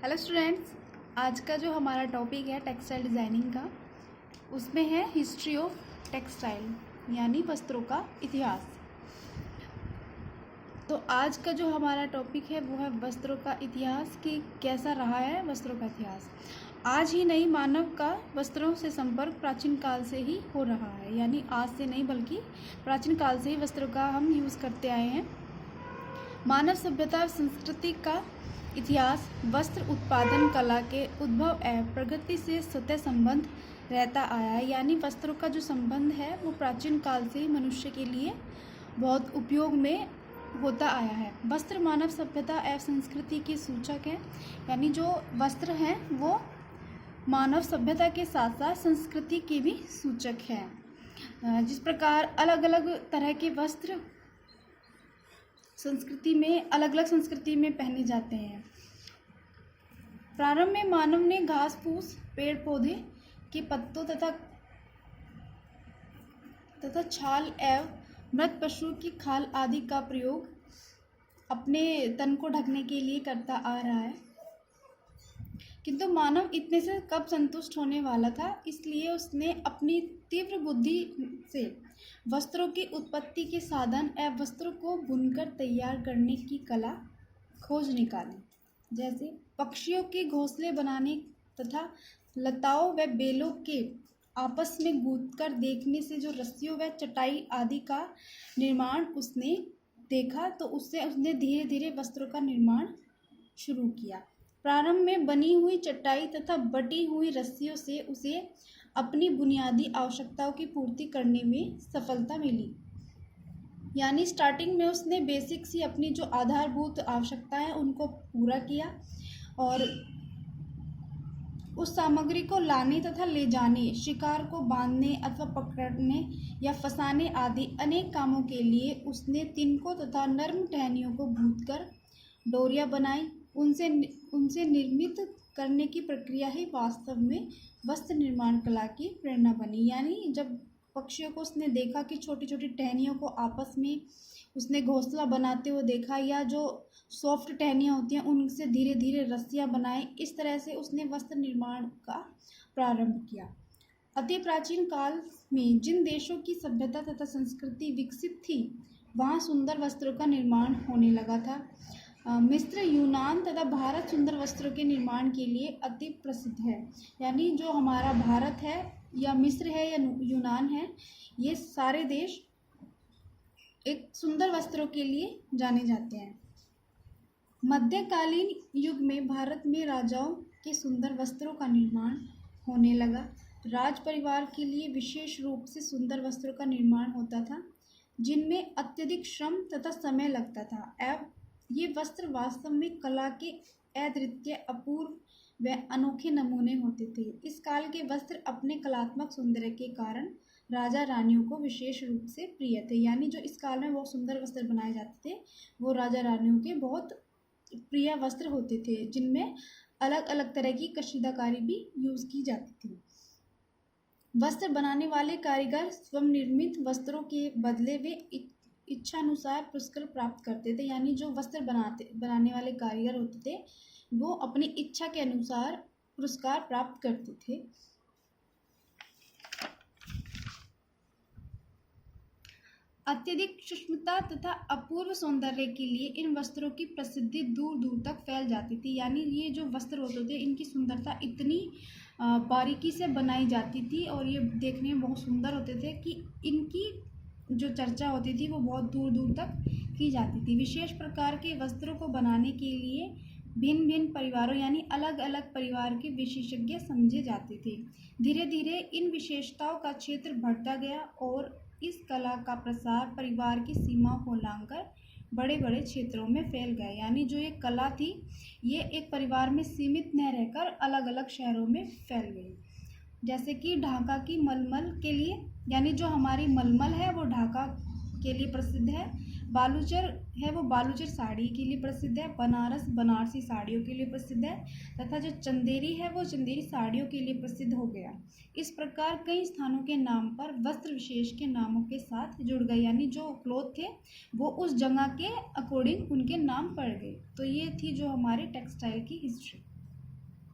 Hello students, आज का जो हमारा टॉपिक है टेक्सटाइल डिज़ाइनिंग का, उसमें है हिस्ट्री ऑफ टेक्सटाइल यानी वस्त्रों का इतिहास। तो आज का जो हमारा टॉपिक है वो है वस्त्रों का इतिहास कि कैसा रहा है वस्त्रों का इतिहास। आज ही नहीं, मानव का वस्त्रों से संपर्क प्राचीन काल से ही हो रहा है, यानी आज से नहीं बल्कि प्राचीन काल से ही वस्त्रों का हम यूज़ करते आए हैं। मानव सभ्यता और संस्कृति का इतिहास वस्त्र उत्पादन कला के उद्भव एवं प्रगति से स्वतः संबंध रहता आया है, यानी वस्त्रों का जो संबंध है वो प्राचीन काल से ही मनुष्य के लिए बहुत उपयोग में होता आया है। वस्त्र मानव सभ्यता एवं संस्कृति के सूचक हैं, यानी जो वस्त्र हैं वो मानव सभ्यता के साथ साथ संस्कृति के भी सूचक हैं। जिस प्रकार अलग अलग तरह के वस्त्र संस्कृति में अलग अलग संस्कृति में पहने जाते हैं। प्रारंभ में मानव ने घास फूस, पेड़ पौधे के पत्तों तथा छाल एवं मृत पशु की खाल आदि का प्रयोग अपने तन को ढकने के लिए करता आ रहा है, किंतु मानव इतने से कब संतुष्ट होने वाला था, इसलिए उसने अपनी तीव्र बुद्धि से वस्त्रों की उत्पत्ति के साधन एवं वस्त्रों को बुनकर तैयार करने की कला खोज निकाली। जैसे पक्षियों के घोंसले बनाने तथा लताओं व बेलों के आपस में गूंथकर देखने से जो रस्सियों व चटाई आदि का निर्माण उसने देखा, तो उससे उसने धीरे धीरे वस्त्रों का निर्माण शुरू किया। प्रारंभ में बनी हुई चटाई तथा बटी हुई रस्सियों से उसे अपनी बुनियादी आवश्यकताओं की पूर्ति करने में सफलता मिली, यानी स्टार्टिंग में उसने बेसिक सी अपनी जो आधारभूत आवश्यकताएं हैं उनको पूरा किया और उस सामग्री को लाने तथा ले जाने, शिकार को बांधने अथवा पकड़ने या फंसाने आदि अनेक कामों के लिए उसने तिनकों तथा नर्म टहनियों को गूंथकर डोरियां बनाई। उनसे निर्मित करने की प्रक्रिया ही वास्तव में वस्त्र निर्माण कला की प्रेरणा बनी। यानी जब पक्षियों को उसने देखा कि छोटी छोटी टहनियों को आपस में उसने घोंसला बनाते हुए देखा, या जो सॉफ्ट टहनियाँ होती हैं उनसे धीरे धीरे रस्सियाँ बनाई, इस तरह से उसने वस्त्र निर्माण का प्रारंभ किया। अति प्राचीन काल में जिन देशों की सभ्यता तथा संस्कृति विकसित थी वहाँ सुंदर वस्त्रों का निर्माण होने लगा था। मिस्र, यूनान तथा भारत सुंदर वस्त्रों के निर्माण के लिए अति प्रसिद्ध है। यानी जो हमारा भारत है या मिस्र है या यूनान है, ये सारे देश एक सुंदर वस्त्रों के लिए जाने जाते हैं। मध्यकालीन युग में भारत में राजाओं के सुंदर वस्त्रों का निर्माण होने लगा। राज परिवार के लिए विशेष रूप से सुंदर वस्त्रों का निर्माण होता था, जिनमें अत्यधिक श्रम तथा समय लगता था एवं ये वस्त्र वास्तव में कला के अद्वितीय, अपूर्व व अनोखे नमूने होते थे। इस काल के वस्त्र अपने कलात्मक सौंदर्य के कारण राजा रानियों को विशेष रूप से प्रिय थे। यानी जो इस काल में बहुत सुंदर वस्त्र बनाए जाते थे वो राजा रानियों के बहुत प्रिय वस्त्र होते थे, जिनमें अलग अलग तरह की कशीदाकारी भी यूज़ की जाती थी। वस्त्र बनाने वाले कारीगर स्वयं निर्मित वस्त्रों के बदले वे इच्छानुसार पुरस्कार प्राप्त करते थे। यानी जो वस्त्र बनाने वाले कारीगर होते थे वो अपनी इच्छा के अनुसार पुरस्कार प्राप्त करते थे। अत्यधिक सूक्ष्मता तथा अपूर्व सौंदर्य के लिए इन वस्त्रों की प्रसिद्धि दूर दूर तक फैल जाती थी। यानी ये जो वस्त्र होते थे इनकी सुंदरता इतनी बारीकी से बनाई जाती थी और ये देखने में बहुत सुंदर होते थे कि इनकी जो चर्चा होती थी वो बहुत दूर दूर तक की जाती थी। विशेष प्रकार के वस्त्रों को बनाने के लिए भिन्न भिन्न परिवारों यानी अलग अलग परिवार के विशेषज्ञ समझे जाते थे। धीरे धीरे इन विशेषताओं का क्षेत्र बढ़ता गया और इस कला का प्रसार परिवार की सीमा को लांघकर बड़े बड़े क्षेत्रों में फैल गया। यानी जो ये कला थी ये एक परिवार में सीमित न रहकर अलग अलग शहरों में फैल गई। जैसे कि ढाका की मलमल के लिए, यानी जो हमारी मलमल है वो ढाका के लिए प्रसिद्ध है। बालूचर है वो बालूचर साड़ी के लिए प्रसिद्ध है। बनारस बनारसी साड़ियों के लिए प्रसिद्ध है तथा जो चंदेरी है वो चंदेरी साड़ियों के लिए प्रसिद्ध हो गया। इस प्रकार कई स्थानों के नाम पर वस्त्र विशेष के नामों के साथ जुड़ गए, यानी जो क्लोथ थे वो उस जगह के अकॉर्डिंग उनके नाम पड़ गए। तो ये थी जो हमारी टेक्सटाइल की हिस्ट्री।